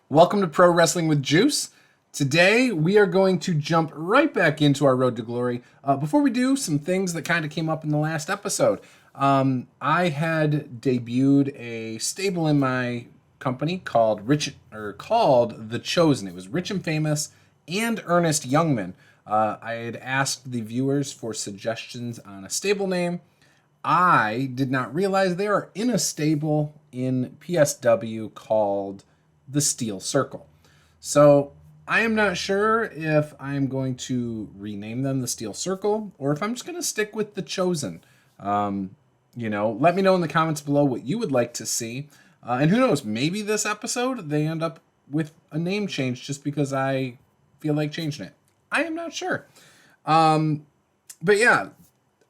Welcome to Pro Wrestling with Juice. Today, we are going to jump right back into our road to glory. Before we do, some things that kind of came up in the last episode. I had debuted a stable in my company called The Chosen. It was Rich and Famous and Ernest Youngman. I had asked the viewers for suggestions on a stable name. I did not realize they are in a stable in PSW called the Steel Circle. So I am not sure if I'm going to rename them the Steel Circle or if I'm just going to stick with the Chosen. Let me know in the comments below what you would like to see. And who knows, maybe this episode they end up with a name change just because I feel like changing it. I am not sure. But yeah,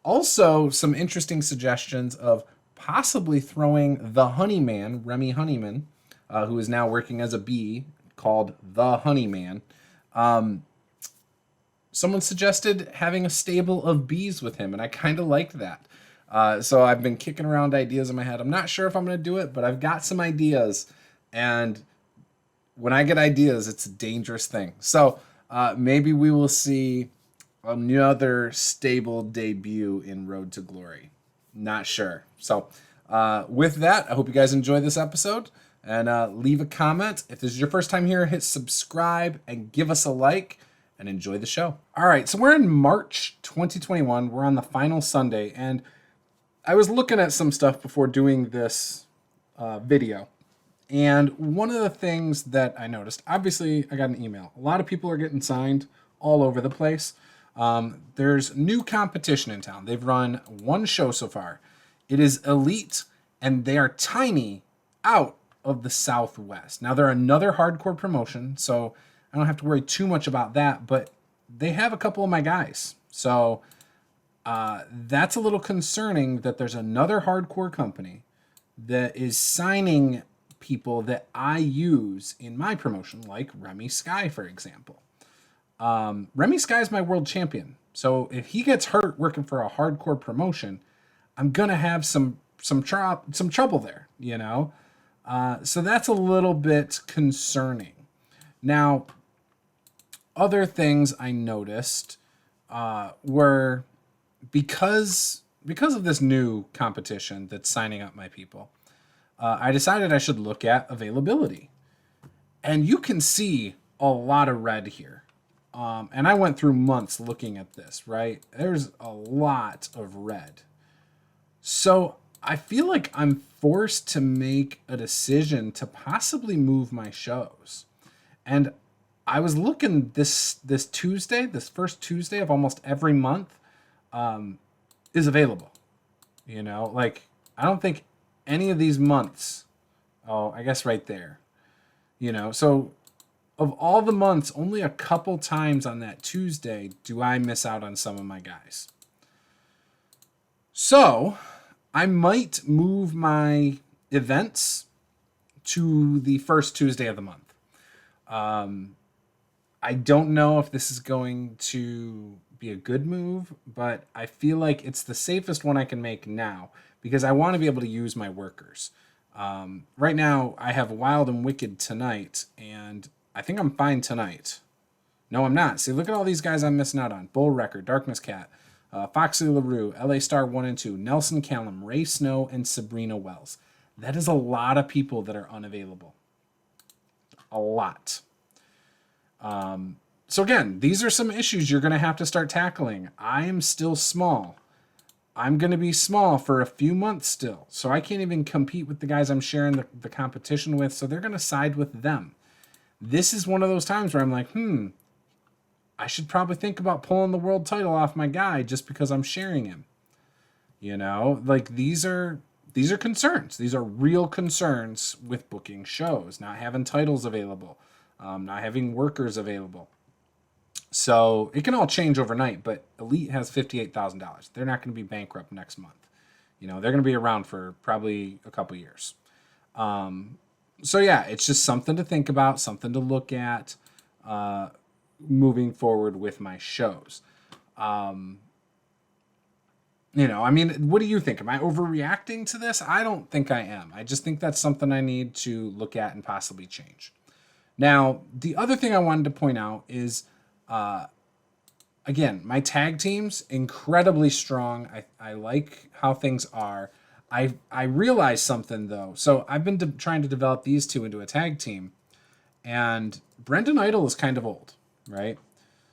also some interesting suggestions of possibly throwing the Honeyman, Remy Honeyman, who is now working as a bee, called the Honeyman. Someone suggested having a stable of bees with him, and I kind of liked that. So I've been kicking around ideas in my head. I'm not sure if I'm going to do it, but I've got some ideas. And when I get ideas, it's a dangerous thing. So maybe we will see another stable debut in Road to Glory. Not sure. So with that, I hope you guys enjoy this episode. And leave a comment. If this is your first time here, hit subscribe and give us a like and enjoy the show. All right, so we're in March 2021. We're on the final Sunday. And I was looking at some stuff before doing this video. And one of the things that I noticed, obviously I got an email. A lot of people are getting signed all over the place. There's new competition in town. They've run one show so far. It is Elite, and they are tiny out of the Southwest. Now, they're another hardcore promotion, so I don't have to worry too much about that, but they have a couple of my guys. So that's a little concerning that there's another hardcore company that is signing people that I use in my promotion, like Remy Sky, for example. Remy Sky is my world champion. So if he gets hurt working for a hardcore promotion, I'm going to have some trouble there, you know? So that's a little bit concerning. Now, other things I noticed were because of this new competition that's signing up my people, I decided I should look at availability. And you can see a lot of red here. And I went through months looking at this, right? There's a lot of red. So I feel like I'm forced to make a decision to possibly move my shows. And I was looking this Tuesday, this first Tuesday of almost every month, is available. You know, like I don't think any of these months, oh, I guess right there, you know, so of all the months, only a couple times on that Tuesday do I miss out on some of my guys. So I might move my events to the first Tuesday of the month. I don't know if this is going to be a good move, but I feel like it's the safest one I can make now because I want to be able to use my workers. Right now, I have Wild and Wicked tonight, and I think I'm fine tonight. No, I'm not. See, look at all these guys I'm missing out on. Bull Record, Darkness Cat, Foxy LaRue, LA Star 1 and 2, Nelson Callum, Ray Snow, and Sabrina Wells. That is a lot of people that are unavailable. A lot. So again, these are some issues you're going to have to start tackling. I am still small. I'm going to be small for a few months still. So I can't even compete with the guys I'm sharing the competition with. So they're going to side with them. This is one of those times where I'm like, I should probably think about pulling the world title off my guy just because I'm sharing him. You know, like these are concerns. These are real concerns with booking shows, not having titles available, not having workers available. So it can all change overnight, but Elite has $58,000. They're not going to be bankrupt next month. You know, they're going to be around for probably a couple years. So yeah, it's just something to think about, something to look at, moving forward with my shows. You know, I mean, what do you think? Am I overreacting to this? I don't think I am. I just think that's something I need to look at and possibly change. Now, the other thing I wanted to point out is, again, my tag team's incredibly strong. I like how things are. I realized something though. So I've been trying to develop these two into a tag team, and Brendan Idol is kind of old, right?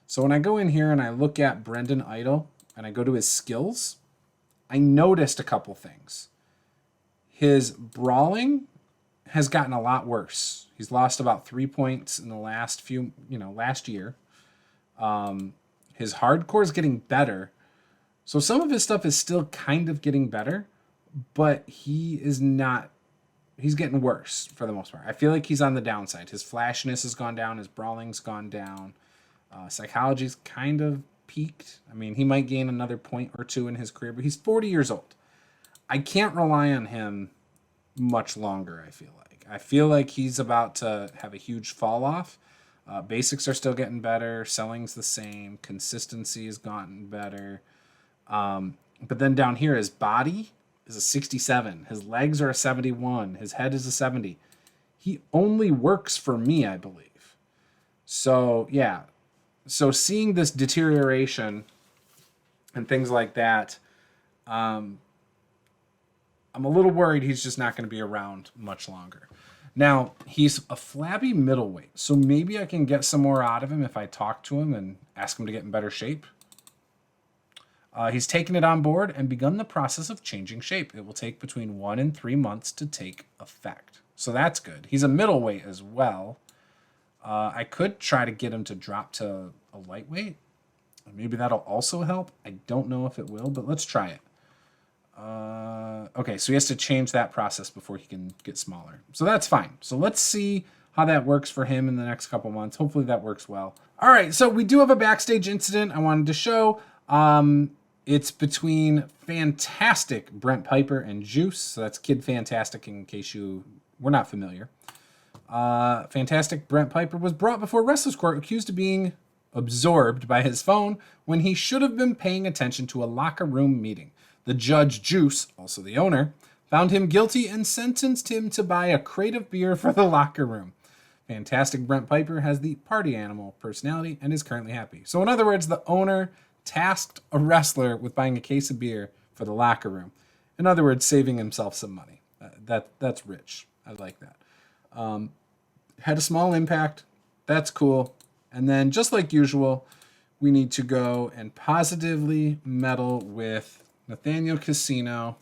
So when I go in here and I look at Brendan Idol and I go to his skills, I noticed a couple things. His brawling has gotten a lot worse. He's lost about 3 points in the last last year. His hardcore is getting better. So some of his stuff is still kind of getting better, but he's getting worse for the most part. I feel like he's on the downside. His flashiness has gone down. His brawling's gone down. Psychology's kind of peaked. I mean, he might gain another point or two in his career, but he's 40 years old. I can't rely on him much longer, I feel like he's about to have a huge fall off. Basics are still getting better. Selling's the same. Consistency has gotten better. But then down here, his body is a 67. His legs are a 71. His head is a 70. He only works for me, I believe. So, yeah. So seeing this deterioration and things like that, I'm a little worried he's just not going to be around much longer. Now, he's a flabby middleweight, so maybe I can get some more out of him if I talk to him and ask him to get in better shape. He's taken it on board and begun the process of changing shape. It will take between 1 and 3 months to take effect. So that's good. He's a middleweight as well. I could try to get him to drop to a lightweight. Maybe that'll also help. I don't know if it will, but let's try it. Okay, so he has to change that process before he can get smaller. So that's fine. So let's see how that works for him in the next couple months. Hopefully that works well. All right, so we do have a backstage incident I wanted to show. It's between Fantastic Brent Piper and Juice. So that's Kid Fantastic in case you were not familiar. Fantastic Brent Piper was brought before Wrestlers Court accused of being absorbed by his phone when he should have been paying attention to a locker room meeting. The judge, Juice, also the owner, found him guilty and sentenced him to buy a crate of beer for the locker room. Fantastic Brent Piper has the party animal personality and is currently happy. So in other words, the owner tasked a wrestler with buying a case of beer for the locker room. In other words, saving himself some money. That's rich. I like that. Had a small impact. That's cool. And then just like usual, we need to go and positively meddle with Nathaniel Casino,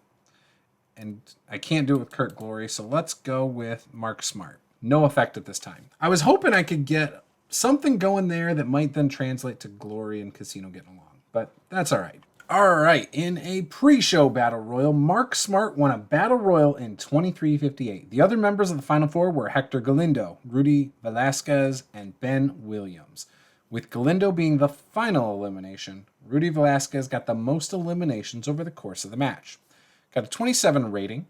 and I can't do it with Kurt Glory, so let's go with Mark Smart. No effect at this time. I was hoping I could get something going there that might then translate to Glory and Casino getting along, but that's all right. All right, in a pre-show battle royal, Mark Smart won a battle royal in 23:58. The other members of the Final Four were Hector Galindo, Rudy Velasquez, and Ben Williams. With Galindo being the final elimination, Rudy Velasquez got the most eliminations over the course of the match. Got a 27 rating.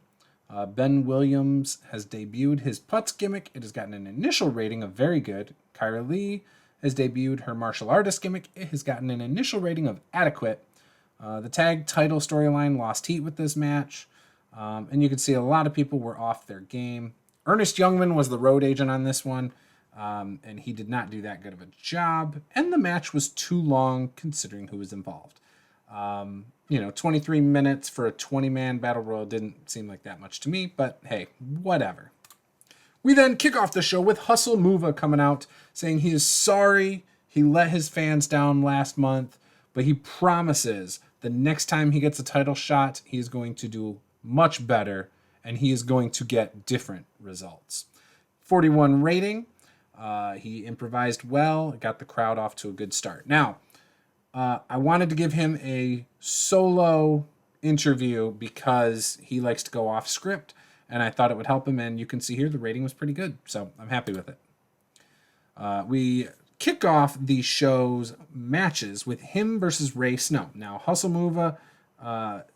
Ben Williams has debuted his putz gimmick. It has gotten an initial rating of very good. Kyra Lee has debuted her martial artist gimmick. It has gotten an initial rating of adequate. The tag title storyline lost heat with this match. And you can see a lot of people were off their game. Ernest Youngman was the road agent on this one. And he did not do that good of a job. And the match was too long considering who was involved. 23 minutes for a 20-man battle royal didn't seem like that much to me, but hey, whatever. We then kick off the show with Hustle Muva coming out saying he is sorry he let his fans down last month, but he promises the next time he gets a title shot, he is going to do much better and he is going to get different results. 41 rating. He improvised well, got the crowd off to a good start. Now, I wanted to give him a solo interview because he likes to go off script, and I thought it would help him, and you can see here the rating was pretty good, so I'm happy with it. We kick off the show's matches with him versus Ray Snow. Now, Hustle Muva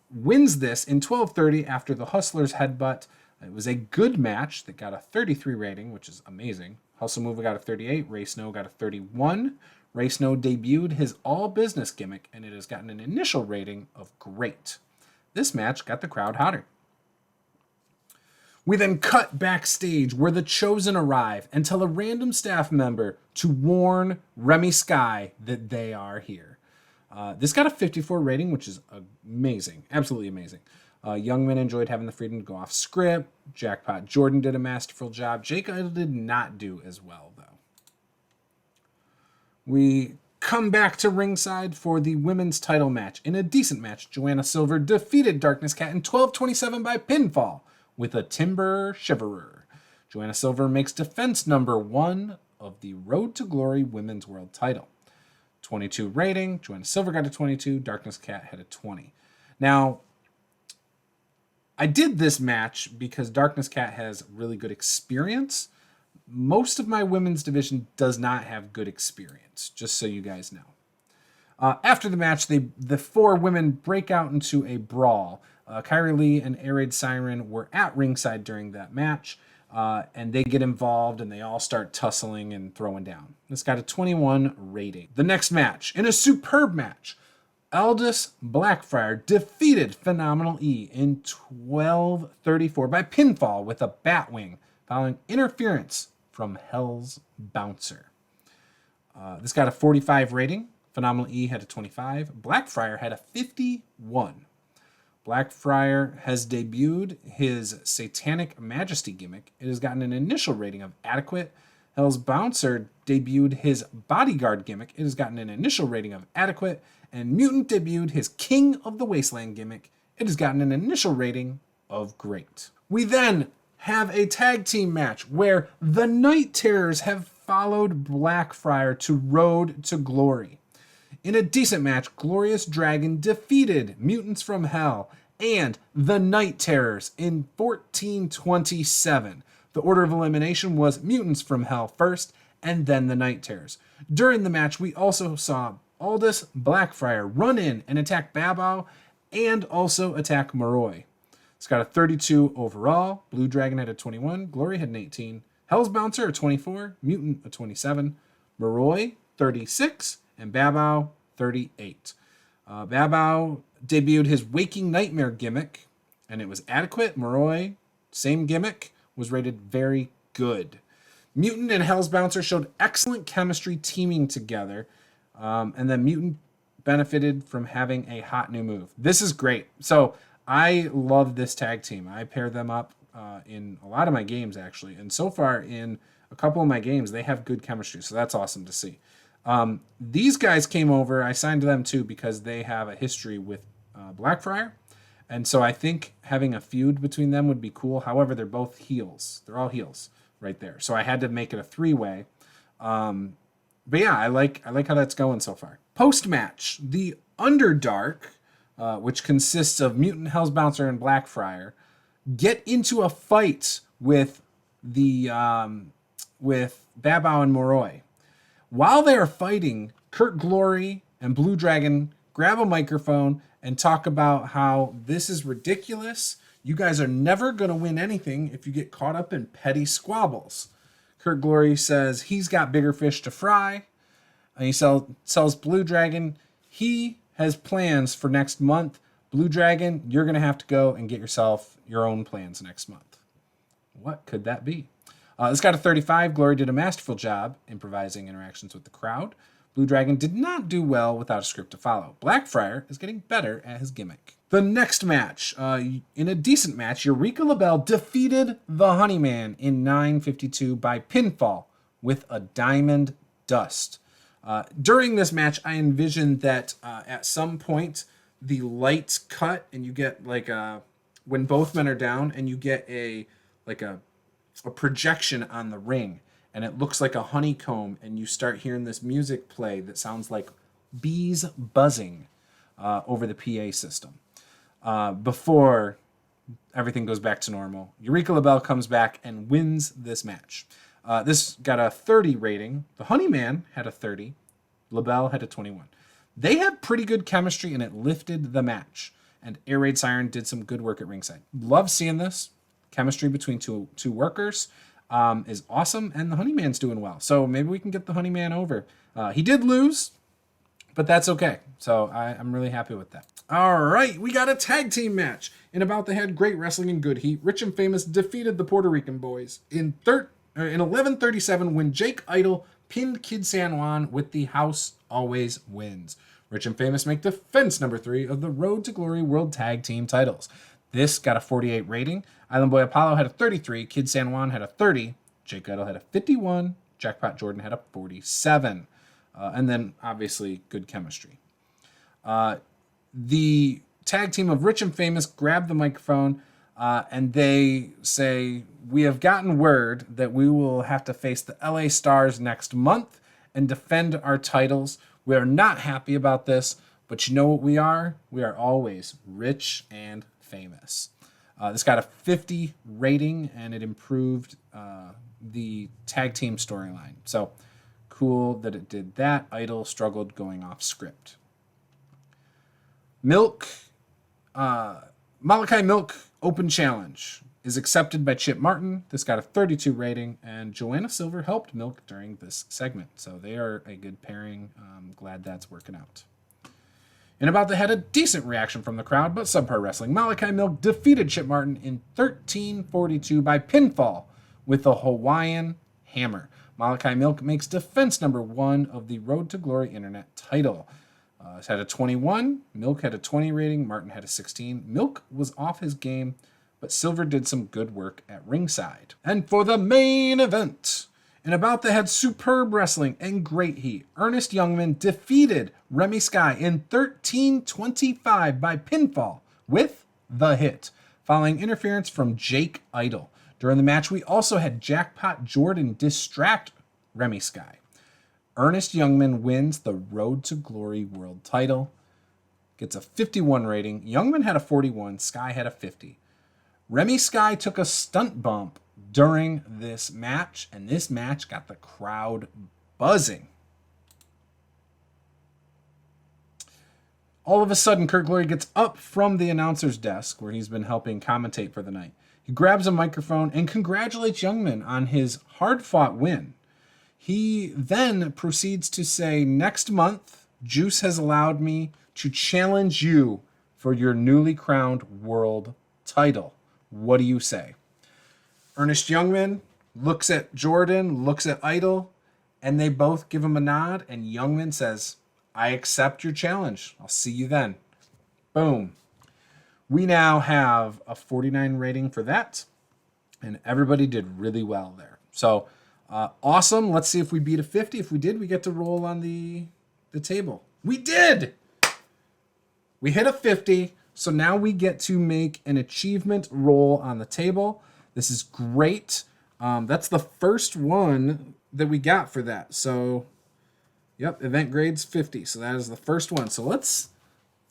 wins this in 12:30 after the Hustler's headbutt. It was a good match that got a 33 rating, which is amazing. Hustle Muva got a 38. Ray Snow got a 31. Ray Snow debuted his all-business gimmick, and it has gotten an initial rating of great. This match got the crowd hotter. We then cut backstage where the Chosen arrive and tell a random staff member to warn Remy Sky that they are here. This got a 54 rating, which is amazing, absolutely amazing. Youngman enjoyed having the freedom to go off script. Jackpot Jordan did a masterful job. Jake Idle did not do as well, though. We come back to ringside for the women's title match. In a decent match, Joanna Silver defeated Darkness Cat in 12:27 by pinfall with a Timber Shiverer. Joanna Silver makes defense number 1 of the Road to Glory Women's World title. 22 rating. Joanna Silver got a 22. Darkness Cat had a 20. Now, I did this match because Darkness Cat has really good experience. Most of my women's division does not have good experience, just so you guys know. After the match, the 4 women break out into a brawl. Kyrie Lee and Air Raid Siren were at ringside during that match, and they get involved, and they all start tussling and throwing down. This got a 21 rating. The next match, in a superb match, Aldous Blackfriar defeated Phenomenal E in 12:34 by pinfall with a Batwing, following interference from Hell's Bouncer. This got a 45 rating. Phenomenal E had a 25. Blackfriar had a 51. Blackfriar has debuted his Satanic Majesty gimmick. It has gotten an initial rating of adequate. Hell's Bouncer debuted his Bodyguard gimmick. It has gotten an initial rating of adequate. And Mutant debuted his King of the Wasteland gimmick. It has gotten an initial rating of great. We then have a tag team match where the Night Terrors have followed Blackfriar to Road to Glory. In a decent match, Glorious Dragon defeated Mutants from Hell and the Night Terrors in 14:27. The order of elimination was Mutants from Hell first, and then the Night Terrors. During the match, we also saw Aldous Blackfriar run in and attack Babao, and also attack Moroi. It's got a 32 overall. Blue Dragon had a 21. Glory had an 18. Hell's Bouncer a 24. Mutant a 27. Moroi 36. And Babao 38. Babao debuted his Waking Nightmare gimmick, and it was adequate. Moroi, same gimmick, was rated very good. Mutant and Hell's Bouncer showed excellent chemistry teaming together, and then Mutant benefited from having a hot new move. This is great. So I love this tag team. I pair them up in a lot of my games, actually. And so far in a couple of my games, they have good chemistry. So that's awesome to see. These guys came over. I signed them too because they have a history with Blackfriar. And so I think having a feud between them would be cool. However, they're both heels. They're all heels right there. So I had to make it a 3-way. But yeah, I like how that's going so far. Post-match, the Underdark, which consists of Mutant, Hell's Bouncer, and Blackfriar, get into a fight with with Babao and Moroi. While they are fighting, Kurt Glory and Blue Dragon grab a microphone and talk about how this is ridiculous. You guys are never going to win anything if you get caught up in petty squabbles. Kurt Glory says he's got bigger fish to fry. And he sells Blue Dragon. He has plans for next month. Blue Dragon, you're going to have to go and get yourself your own plans next month. What could that be? This got a 35. Glory did a masterful job improvising interactions with the crowd. Blue Dragon did not do well without a script to follow. Blackfriar is getting better at his gimmick. The next match, in a decent match, Eureka LaBelle defeated the Honeyman in 9:52 by pinfall with a Diamond Dust. During this match, I envisioned that at some point the lights cut and you get like when both men are down and you get a projection on the ring and it looks like a honeycomb and you start hearing this music play that sounds like bees buzzing over the PA system. Before everything goes back to normal, Eureka LaBelle comes back and wins this match. This got a 30 rating. The Honeyman had a 30. LaBelle had a 21. They had pretty good chemistry and it lifted the match. And Air Raid Siren did some good work at ringside. Love seeing this. Chemistry between two workers is awesome. And the Honeyman's doing well. So maybe we can get the Honeyman over. He did lose, but that's okay. So I'm really happy with that. All right, we got a tag team match. In About the Head, Great Wrestling and Good Heat, Rich and Famous defeated the Puerto Rican Boys in 11:37 when Jake Idol pinned Kid San Juan with the House Always Wins. Rich and Famous make defense number 3 of the Road to Glory World Tag Team titles. This got a 48 rating. Island Boy Apollo had a 33, Kid San Juan had a 30, Jake Idol had a 51, Jackpot Jordan had a 47. And then, obviously, good chemistry. The tag team of Rich and Famous grab the microphone and they say, "We have gotten word that we will have to face the LA Stars next month and defend our titles. We are not happy about this, but you know what we are? We are always rich and famous." This got a 50 rating, and it improved the tag team storyline. So cool that it did that. Idol struggled going off script. Malachi Milk Open Challenge is accepted by Chip Martin. This got a 32 rating, and Joanna Silver helped Milk during this segment. So they are a good pairing. I'm glad that's working out. And About the Head, a decent reaction from the crowd, but subpar wrestling. Malachi Milk defeated Chip Martin in 13:42 by pinfall with the Hawaiian Hammer. Malachi Milk makes defense number 1 of the Road to Glory Internet title. It had a 21. Milk had a 20 rating. Martin had a 16. Milk was off his game, but Silver did some good work at ringside. And for the main event, in About the Head, superb wrestling and great heat, Ernest Youngman defeated Remy Sky in 13:25 by pinfall with the hit, following interference from Jake Idol. During the match, we also had Jackpot Jordan distract Remy Sky. Ernest Youngman wins the Road to Glory World title, gets a 51 rating. Youngman had a 41, Sky had a 50. Remy Sky took a stunt bump during this match, and this match got the crowd buzzing. All of a sudden, Kurt Glory gets up from the announcer's desk, where he's been helping commentate for the night. He grabs a microphone and congratulates Youngman on his hard-fought win. He then proceeds to say, "Next month, Juice has allowed me to challenge you for your newly crowned world title. What do you say?" Ernest Youngman looks at Jordan, looks at Idol, and they both give him a nod, and Youngman says, "I accept your challenge. I'll see you then." Boom. We now have a 49 rating for that, and everybody did really well there. So, awesome. Let's see if we beat a 50. If we did, we get to roll on the table. We did! We hit a 50, so now we get to make an achievement roll on the table. This is great. That's the first one that we got for that. So, yep, event grades 50. So that is the first one. So let's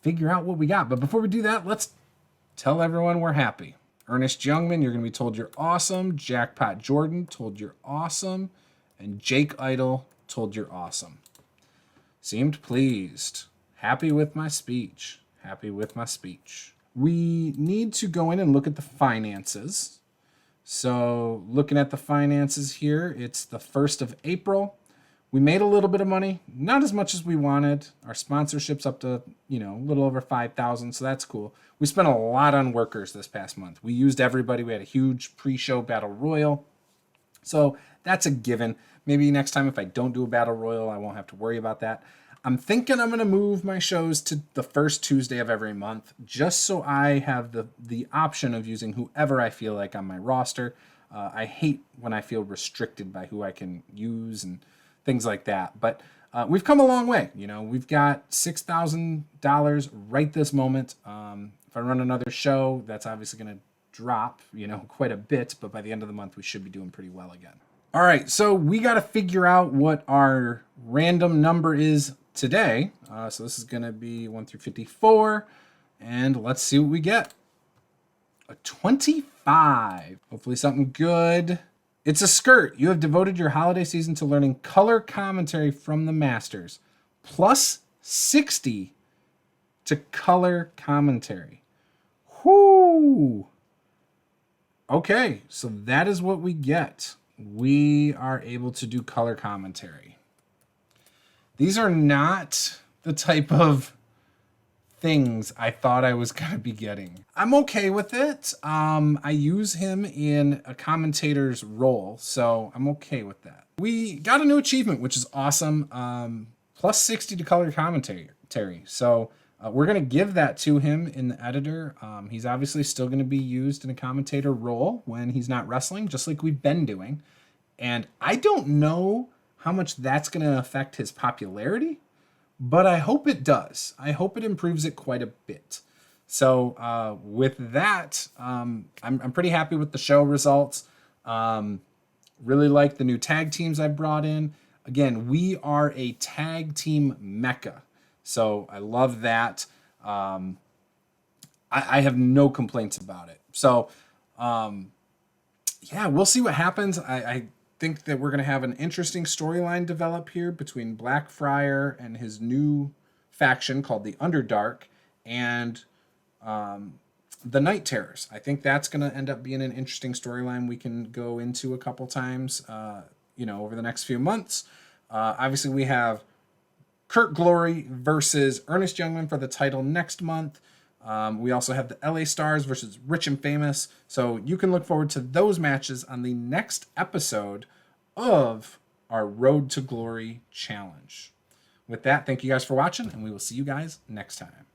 figure out what we got. But before we do that, let's tell everyone we're happy. Ernest Youngman, you're going to be told you're awesome. Jackpot Jordan, told you're awesome. And Jake Idol, told you're awesome. Seemed pleased. Happy with my speech. Happy with my speech. We need to go in and look at the finances. So looking at the finances here, it's the 1st of April. We made a little bit of money, not as much as we wanted. Our sponsorship's up to, a little over 5,000, so that's cool. We spent a lot on workers this past month. We used everybody. We had a huge pre-show battle royal. So that's a given. Maybe next time if I don't do a battle royal, I won't have to worry about that. I'm thinking I'm going to move my shows to the first Tuesday of every month, just so I have the option of using whoever I feel like on my roster. I hate when I feel restricted by who I can use and things like that. But we've come a long way. We've got $6,000 right this moment. If I run another show, that's obviously going to drop, quite a bit. But by the end of the month, we should be doing pretty well again. All right, so we got to figure out what our random number is today. So this is going to be 1 through 54. And let's see what we get. A 25. Hopefully something good. It's a skirt. You have devoted your holiday season to learning color commentary from the masters. Plus 60 to color commentary. Whoo! Okay, so that is what we get. We are able to do color commentary. These are not the type of things I thought I was going to be getting. I'm okay with it. I use him in a commentator's role, so I'm okay with that. We got a new achievement, which is awesome. Plus 60 to color commentary. So we're going to give that to him in the editor. He's obviously still going to be used in a commentator role when he's not wrestling, just like we've been doing. And I don't know how much that's going to affect his popularity, but I hope it does. I hope it improves it quite a bit. So with that, I'm pretty happy with the show results. Really like the new tag teams I brought in. Again, we are a tag team mecca, so I love that. I have no complaints about it. So yeah, we'll see what happens. I think that we're going to have an interesting storyline develop here between Blackfriar and his new faction called the Underdark and the Night Terrors. I think that's going to end up being an interesting storyline we can go into a couple times, over the next few months. Obviously, we have Kurt Glory versus Ernest Youngman for the title next month. We also have the LA Stars versus Rich and Famous. So you can look forward to those matches on the next episode of our Road to Glory challenge. With that, thank you guys for watching, and we will see you guys next time.